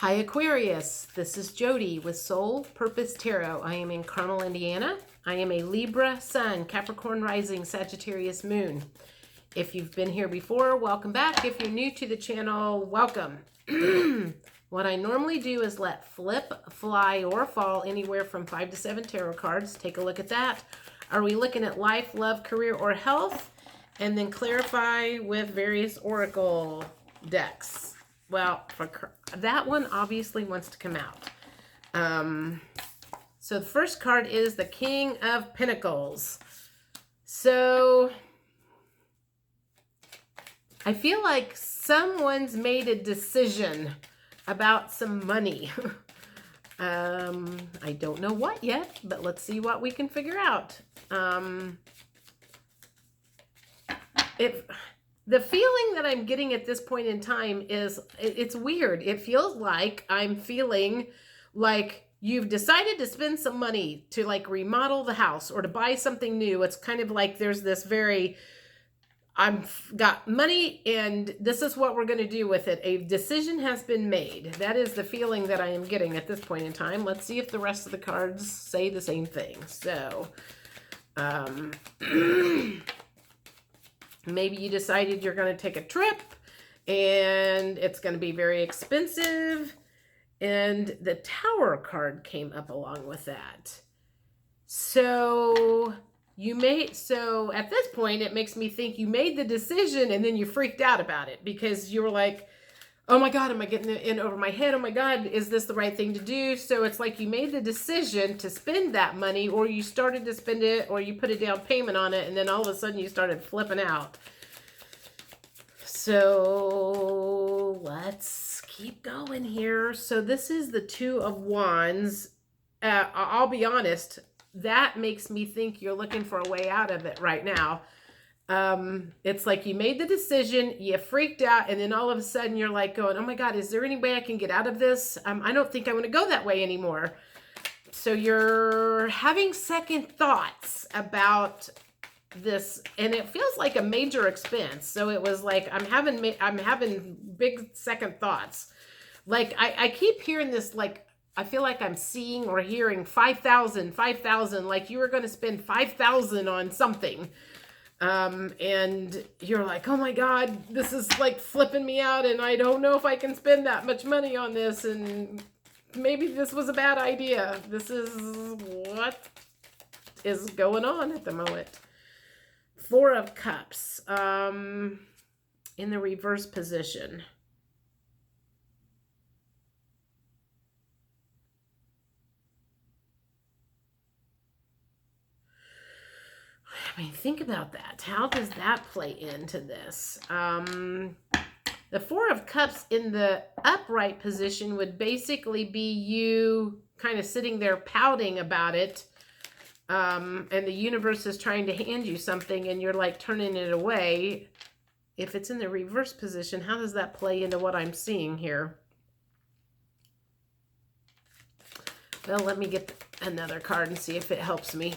Hi Aquarius, this is Jody with Soul Purpose Tarot. I am in Carmel, Indiana. I am a Libra Sun, Capricorn Rising, Sagittarius Moon. If you've been here before, welcome back. If you're new to the channel, welcome. What I normally do is let flip, fly, or fall anywhere from 5 to 7 tarot cards. Take a look at that. Are we looking at life, love, career, or health? And then clarify with various oracle decks. Well, for that one obviously wants to come out. So the first card is the King of Pentacles. So I feel like someone's made a decision about some money. I don't know what yet, but let's see what we can figure out. The feeling that I'm getting at this point in time is, it's weird. It feels like I'm feeling like you've decided to spend some money to like remodel the house or to buy something new. It's kind of like there's this I've got money and this is what we're going to do with it. A decision has been made. That is the feeling that I am getting at this point in time. Let's see if the rest of the cards say the same thing. So, maybe you decided you're going to take a trip and it's going to be very expensive. And the Tower card came up along with that. So at this point, it makes me think you made the decision and then you freaked out about it because you were like, oh my God, am I getting in over my head? Oh my God, is this the right thing to do? So it's like you made the decision to spend that money, or you started to spend it, or you put a down payment on it, and then all of a sudden you started flipping out. So let's keep going here. So this is the Two of Wands. I'll be honest, that makes me think you're looking for a way out of it right now. It's like you made the decision, you freaked out, and then all of a sudden you're like going, oh my God, is there any way I can get out of this? I don't think I want to go that way anymore. So you're having second thoughts about this, and it feels like a major expense. So it was like, I'm having big second thoughts. Like I keep hearing this, like, I feel like I'm seeing or hearing 5,000, like you were going to spend 5,000 on something. And you're like, oh my God, this is like flipping me out and I don't know if I can spend that much money on this, and maybe this was a bad idea. This is what is going on at the moment. Four of Cups, in the reverse position. I mean, think about that. How does that play into this? The Four of Cups in the upright position would basically be you kind of sitting there pouting about it. And the universe is trying to hand you something and you're like turning it away. If it's in the reverse position, how does that play into what I'm seeing here? Well, let me get another card and see if it helps me.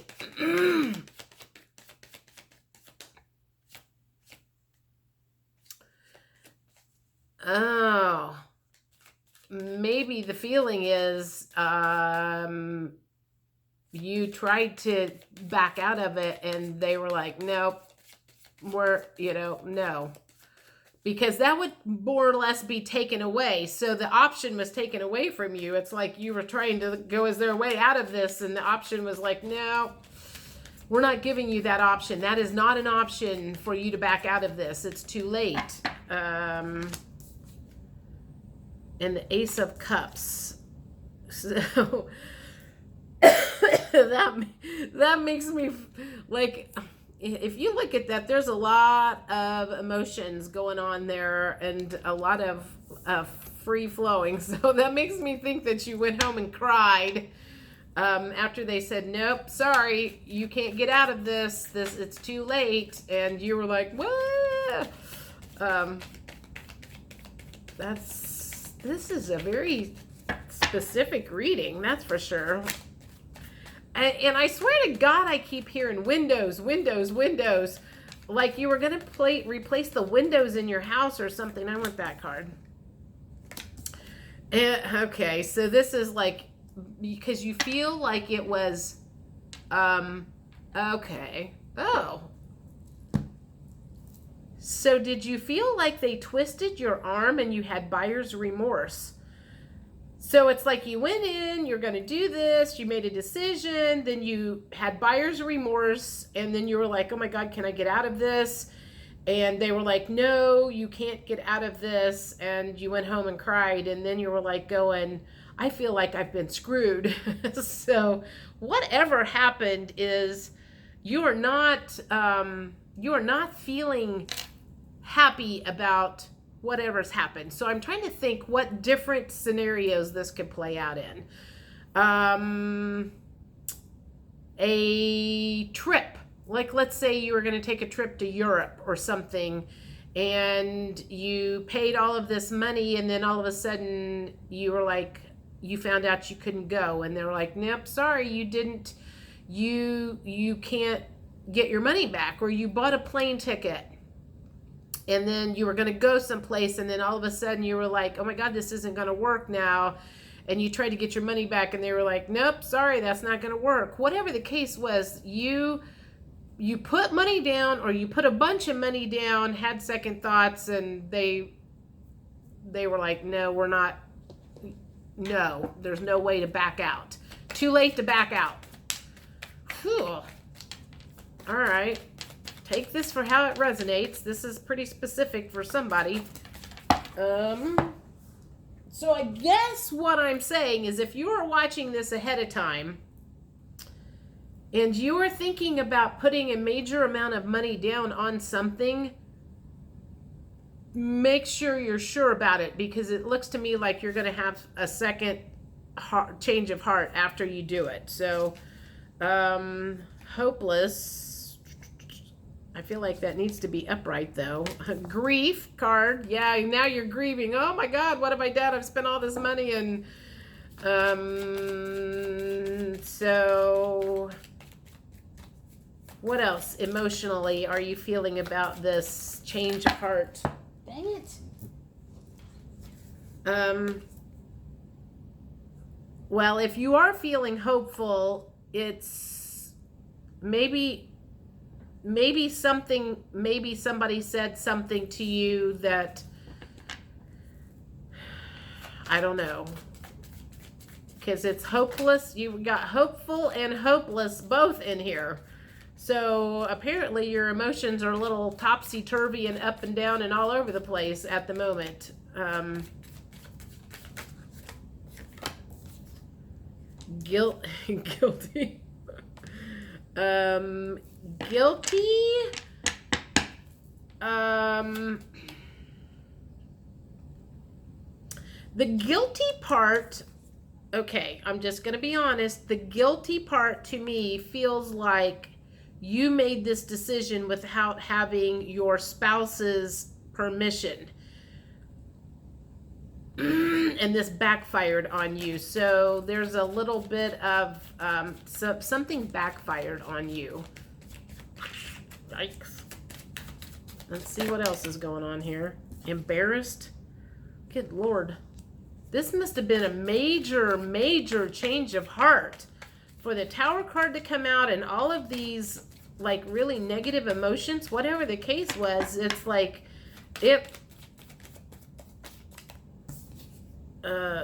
Oh, maybe the feeling is you tried to back out of it and they were like, nope, no. Because that would more or less be taken away. So the option was taken away from you. It's like you were trying to go, is there a way out of this? And the option was like, no, we're not giving you that option. That is not an option for you to back out of this. It's too late. And the Ace of Cups. So that makes me like, if you look at that, there's a lot of emotions going on there and a lot of free flowing. So that makes me think that you went home and cried after they said, nope, sorry, you can't get out of this. It's too late. And you were like, what? This is a very specific reading, that's for sure. And I swear to God, I keep hearing windows. Like you were going to replace the windows in your house or something. I want that card. Okay, so this is like, because you feel like it was, okay. Oh. So did you feel like they twisted your arm and you had buyer's remorse? So it's like you went in, you're going to do this, you made a decision, then you had buyer's remorse, and then you were like, oh my God, can I get out of this? And they were like, no, you can't get out of this. And you went home and cried. And then you were like going, I feel like I've been screwed. So whatever happened is you are not feeling happy about whatever's happened. So I'm trying to think what different scenarios this could play out in. A trip. Like, let's say you were going to take a trip to Europe or something, and you paid all of this money, and then all of a sudden you were like, you found out you couldn't go, and they were like, nope, sorry, you didn't, you can't get your money back. Or you bought a plane ticket, and then you were going to go someplace, and then all of a sudden you were like, oh my God, this isn't going to work now. And you tried to get your money back, and they were like, nope, sorry, that's not going to work. Whatever the case was, you put money down, or you put a bunch of money down, had second thoughts, and they were like, no, we're not, no, there's no way to back out. Too late to back out. Whew. All right. Take this for how it resonates. This is pretty specific for somebody. So I guess what I'm saying is, if you are watching this ahead of time, and you are thinking about putting a major amount of money down on something, make sure you're sure about it, because it looks to me like you're going to have a second change of heart after you do it. So, hopeless. I feel like that needs to be upright, though. Grief card. Yeah, now you're grieving. Oh my God, what have I done? I've spent all this money, and so what else emotionally are you feeling about this change of heart? Dang it. Well, if you are feeling hopeful, it's maybe somebody said something to you that, I don't know, because it's hopeless. You've got hopeful and hopeless both in here. So apparently your emotions are a little topsy-turvy and up and down and all over the place at the moment. Guilty. Guilty. The guilty part, okay, I'm just going to be honest. The guilty part to me feels like you made this decision without having your spouse's permission. And this backfired on you. So there's a little bit of something backfired on you. Yikes. Let's see what else is going on here. Embarrassed? Good Lord. This must have been a major change of heart for the Tower card to come out, and all of these like really negative emotions. Whatever the case was, it's like it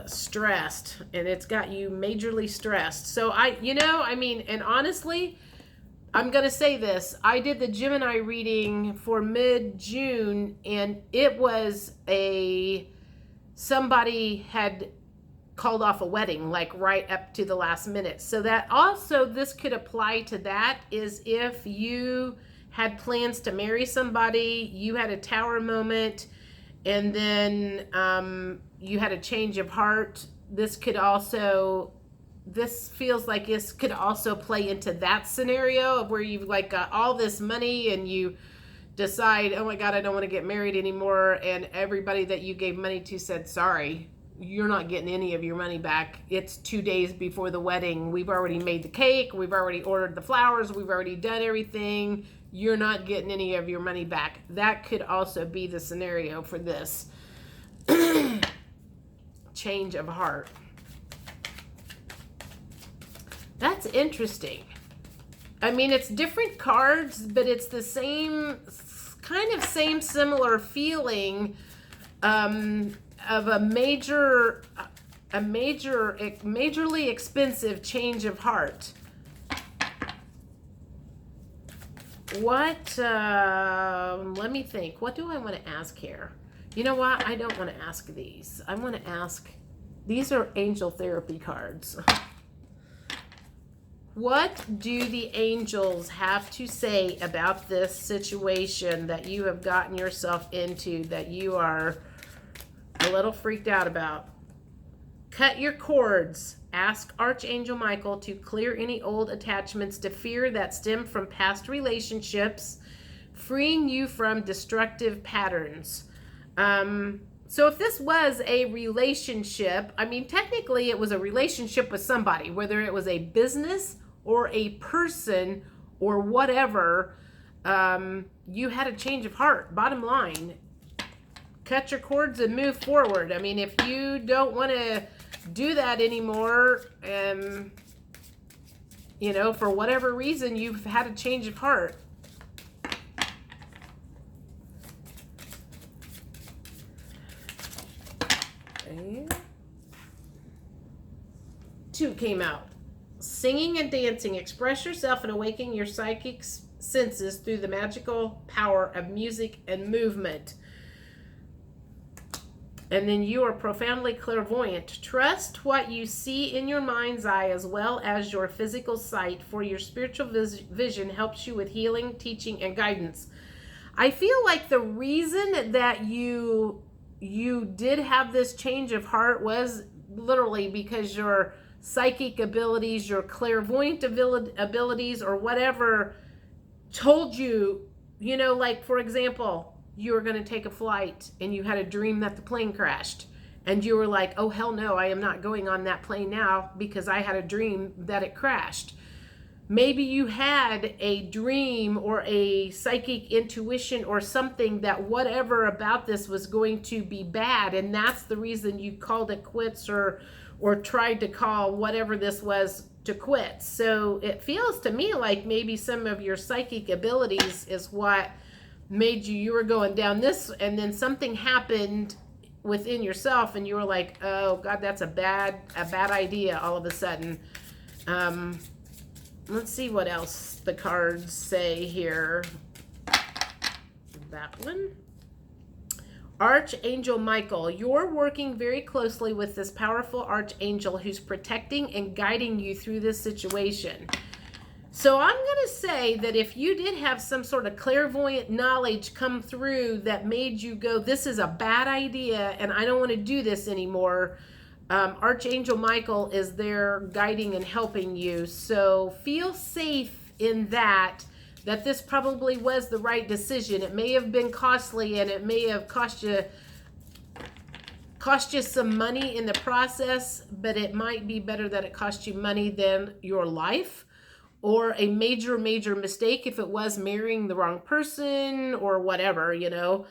stressed, and it's got you majorly stressed. So and honestly, I'm going to say this. I did the Gemini reading for mid-June, and it was somebody had called off a wedding, like right up to the last minute. So that also, this could apply to that, is if you had plans to marry somebody, you had a Tower moment, and then you had a change of heart. This feels like this could also play into that scenario of where you've like got all this money and you decide, oh my God, I don't want to get married anymore. And everybody that you gave money to said, sorry, you're not getting any of your money back. It's 2 days before the wedding. We've already made the cake. We've already ordered the flowers. We've already done everything. You're not getting any of your money back. That could also be the scenario for this. change of heart. That's interesting. I mean, it's different cards, but it's the same, kind of same similar feeling of a majorly expensive change of heart. What, let me think. What do I want to ask here? You know what? I don't want to ask these. I want to ask, these are angel therapy cards. What do the angels have to say about this situation that you have gotten yourself into, that you are a little freaked out about? Cut your cords. Ask Archangel Michael to clear any old attachments to fear that stem from past relationships, freeing you from destructive patterns. So if this was a relationship, I mean, technically it was a relationship with somebody, whether it was a business or a person or whatever, you had a change of heart. Bottom line, cut your cords and move forward. I mean, if you don't want to do that anymore, you know, for whatever reason, you've had a change of heart. Okay. 2 came out. Singing and dancing. Express yourself and awaken your psychic senses through the magical power of music and movement. And then you are profoundly clairvoyant. Trust what you see in your mind's eye as well as your physical sight, for your spiritual vision helps you with healing, teaching, and guidance. I feel like the reason that you did have this change of heart was literally because your psychic abilities, your clairvoyant abilities, or whatever told you, you know, like, for example, you were going to take a flight and you had a dream that the plane crashed, and you were like, oh, hell no, I am not going on that plane now because I had a dream that it crashed. Maybe you had a dream or a psychic intuition or something that whatever about this was going to be bad, and that's the reason you called it quits or tried to call whatever this was to quit. So it feels to me like maybe some of your psychic abilities is what made you were going down this, and then something happened within yourself and you were like, oh God, that's a bad idea all of a sudden. Let's see what else the cards say here. That one. Archangel Michael, you're working very closely with this powerful archangel who's protecting and guiding you through this situation. So I'm going to say that if you did have some sort of clairvoyant knowledge come through that made you go, this is a bad idea and I don't want to do this anymore, Archangel Michael is there guiding and helping you. So feel safe in that this probably was the right decision. It may have been costly and it may have cost you some money in the process, but it might be better that it cost you money than your life, or a major mistake if it was marrying the wrong person or whatever, you know.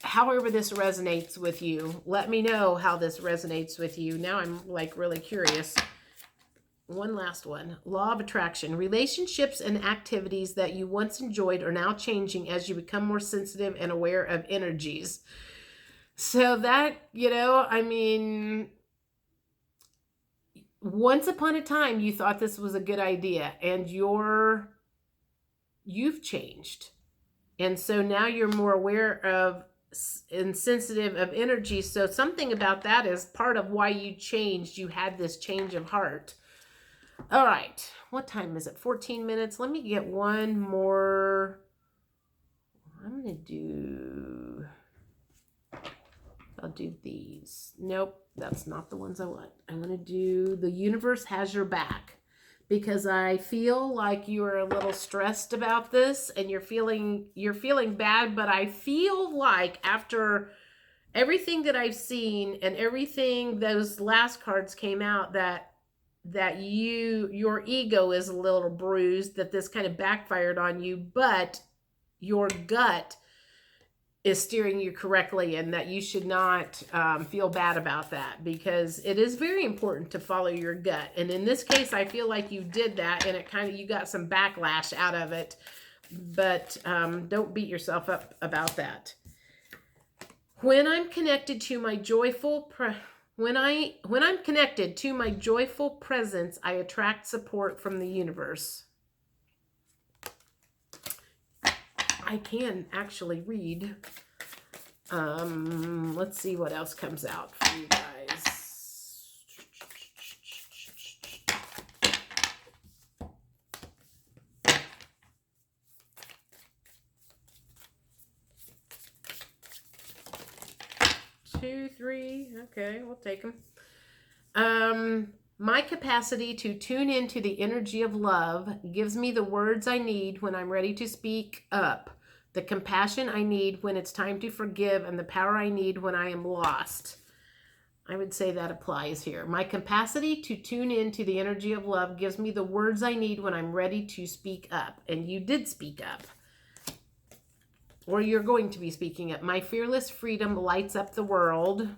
However this resonates with you, let me know how this resonates with you. Now I'm like really curious. One last one. Law of attraction. Relationships and activities that you once enjoyed are now changing as you become more sensitive and aware of energies. So that, you know, I mean, once upon a time you thought this was a good idea and you've changed. And so now you're more aware of and sensitive of energy. So something about that is part of why you changed. You had this change of heart. All right. What time is it? 14 minutes. Let me get one more. I'll do these. Nope, that's not the ones I want. I'm going to do the universe has your back, because I feel like you are a little stressed about this and you're feeling bad, but I feel like after everything that I've seen and everything those last cards came out, that your ego is a little bruised, that this kind of backfired on you, but your gut is steering you correctly, and that you should not feel bad about that, because it is very important to follow your gut. And in this case, I feel like you did that, and it kind of, you got some backlash out of it, but don't beat yourself up about that. When I'm connected to my joyful when I'm connected to my joyful presence, I attract support from the universe. I can actually read. Let's see what else comes out for you guys. Two, three. Okay, we'll take them. My capacity to tune into the energy of love gives me the words I need when I'm ready to speak up, the compassion I need when it's time to forgive, and the power I need when I am lost. I would say that applies here. My capacity to tune into the energy of love gives me the words I need when I'm ready to speak up. And you did speak up. Or you're going to be speaking up. My fearless freedom lights up the world.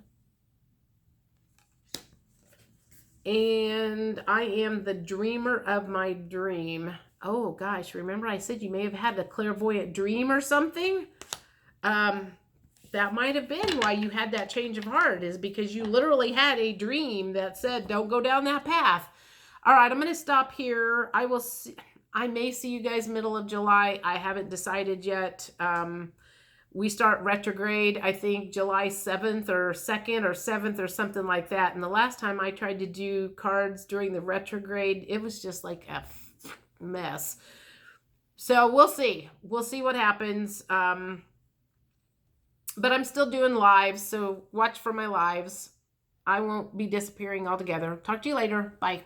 And I am the dreamer of my dream. Oh gosh, remember I said you may have had a clairvoyant dream or something? That might have been why you had that change of heart, is because you literally had a dream that said, don't go down that path. All right, I'm going to stop here. I may see you guys middle of July. I haven't decided yet. We start retrograde, I think July 7th or 2nd or 7th or something like that. And the last time I tried to do cards during the retrograde, it was just like a mess. So we'll see. We'll see what happens. But I'm still doing lives, so watch for my lives. I won't be disappearing altogether. Talk to you later. Bye.